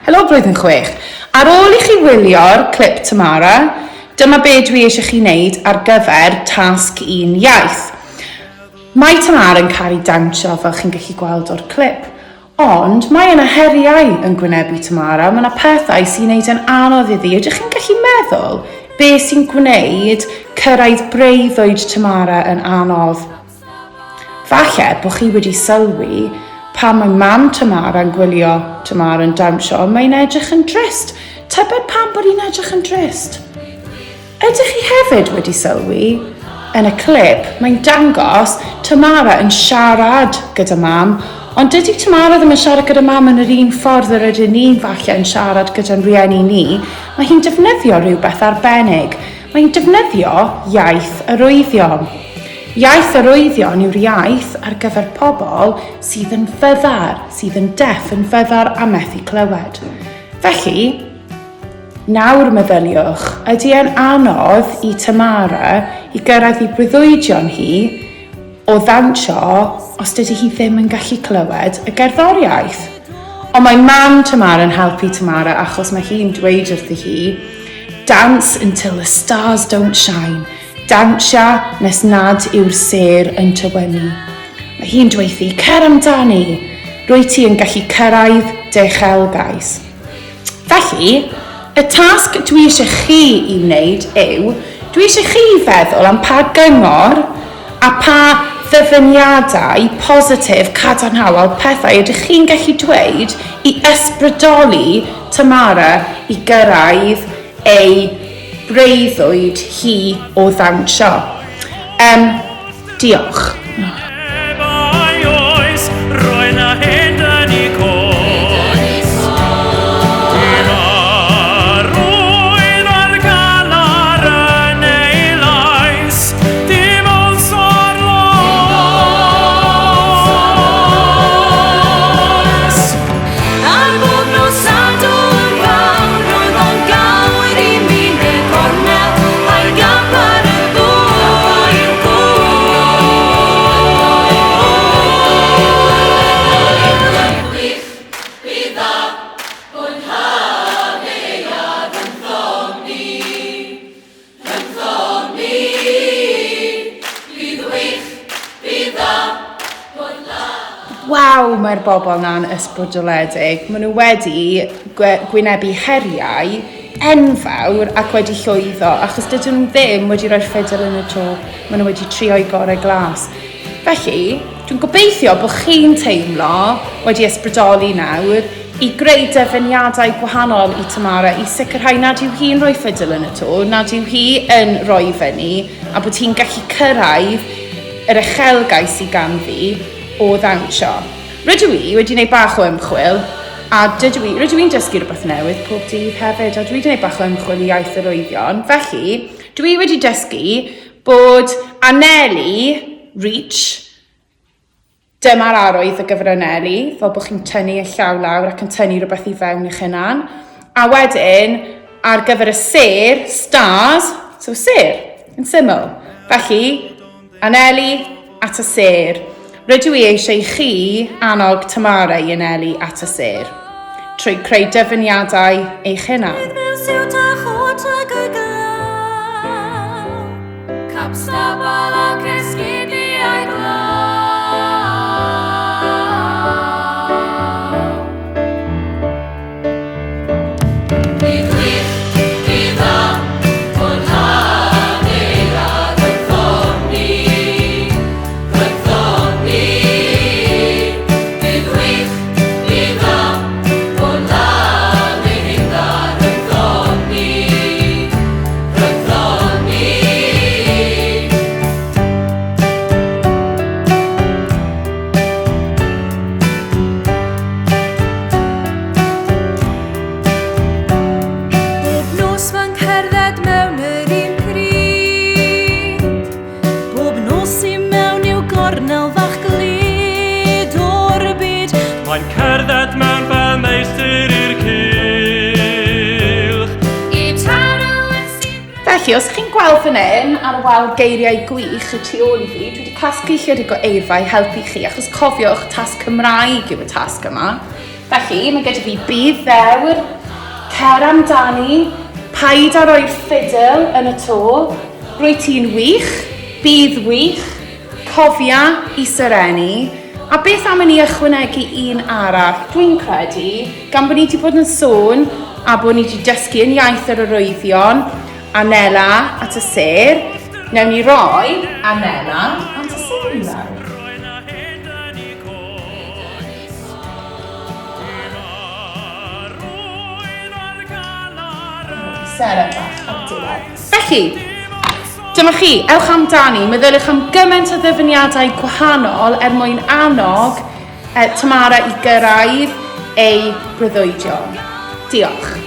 Helo Blwyddyn 6. Ar ôl I chi wylio'r clip Tamara, dyma be dwi eisiau chi wneud ar gyfer tasg 1 iaith. Mae Tamara yn cael ei dawnsio fel chi'n gallu gweld o'r clip. Ond mae yna heriau yn gwynebu Tamara. Mae yna pethau sy'n gwneud yn anodd iddi. Ydych chi'n gallu meddwl beth sy'n gwneud cyrraedd breuddwyd Tamara yn anodd? Falle bod chi wedi sylwi pan mae mam Tamara yn gwylio Tamara yn dawnsio, mae'n edrych yn drist. Tybed pam bod hi'n edrych yn drist? Ydych chi hefyd wedi sylwi? Yn y clip, mae'n dangos Tamara yn siarad gyda mam, ond dydy Tamara ddim yn siarad gyda mam yn yr un ffordd yr ydyn ni falle yn siarad gyda'n rieni ni. Mae hi'n defnyddio rhywbeth arbennig. Mae'n defnyddio iaith arwyddion. Iaith arwyddion yw'r iaith ar gyfer pobl sydd yn fyddar, sydd yn deff, yn fyddar a methu clywed. Felly, nawr meddyliwch, ydy e'n anodd I Tamara I gyrraedd I breuddwydion hi o ddawnsio os dydy hi ddim yn gallu clywed y gerddoriaeth. Ond mae mam Tamara yn helpu Tamara achos mae hi'n dweud wrthi hi, dance until the stars don't shine. Dawnsio nes nad yw'r ser yn tywynnu. Mae hi'n dweud cer amdani, rwy ti yn gallu cyrraedd dy uchelgais. Felly, y tasg dwi eisiau chi I wneud yw, dwi eisiau chi feddwl am pa gyngor a pa ddyfyniadau positif cadarnhaol pethau ydych chi'n gallu dweud I ysbrydoli Tamara I gyrraedd ei breuddwyd hi o ddawnsio. Diolch. Waw, mae'r bobl na'n ysbrydoledig. Maen nhw wedi gwynebu heriau enfawr ac wedi llwyddo, achos dydyn nhw ddim wedi rhoi'r ffidil yn y tro. Maen nhw wedi trio'i gorau glas. Felly, dwi'n gobeithio bod chi'n teimlo wedi ysbrydoli nawr I greu dyfyniadau gwahanol I Tamara I sicrhau nad yw hi'n rhoi ffidil yn y to, nad yw hi yn rhoi fyny, a bod hi'n gallu cyrraedd yr uchelgais I ganddi o ddawnsio. Rydw I wedi gwneud bach o ymchwil, a rydw i'n dysgu rhywbeth newydd pob dydd hefyd, a dwi wedi gwneud bach o ymchwil I iaith arwyddion. Felly, dwi wedi dysgu bod anelu, reach, dyma'r arwydd y gyfer anelu, fel bod chi'n tynnu y llaw lawr ac yn tynnu rhywbeth I fewn i'ch hunan. A wedyn, ar gyfer y ser, stars, so ser, yn syml. Felly, anelu at y ser. Rydw I eisiau chi annog Tamara I anelu at y ser, trwy creu dyfyniadau eich hunan. Mae'n cerdded mewn fel meistr i'r cylch. Felly, os chi'n gweld fan hyn ar y wal geiriau gwych y tu ôl I fi, dwi wedi casglu chydig o eirfa I helpu chi, achos cofiwch tasg Cymraeg yw y tasg yma. Felly, mae gyda fi bydd ddewr, cer amdani, paid a roi'r ffidil yn y to, rwy ti'n wych, bydd wych, cofia i syrenu, a beth am i ni ychwanegu un arall, dwi'n credu, gan bod ni wedi bod yn sôn a bod ni wedi dysgu yn iaith yr arwyddion, anela at y ser, newn ni roi anela at y ser i lawr. Seren bach ar diwedd. Felly, dyma chi, ewch amdani, meddyliwch am gymaint o ddyfyniadau gwahanol mwyn annog Tamara i gyrraedd ei breuddwydion. Diolch.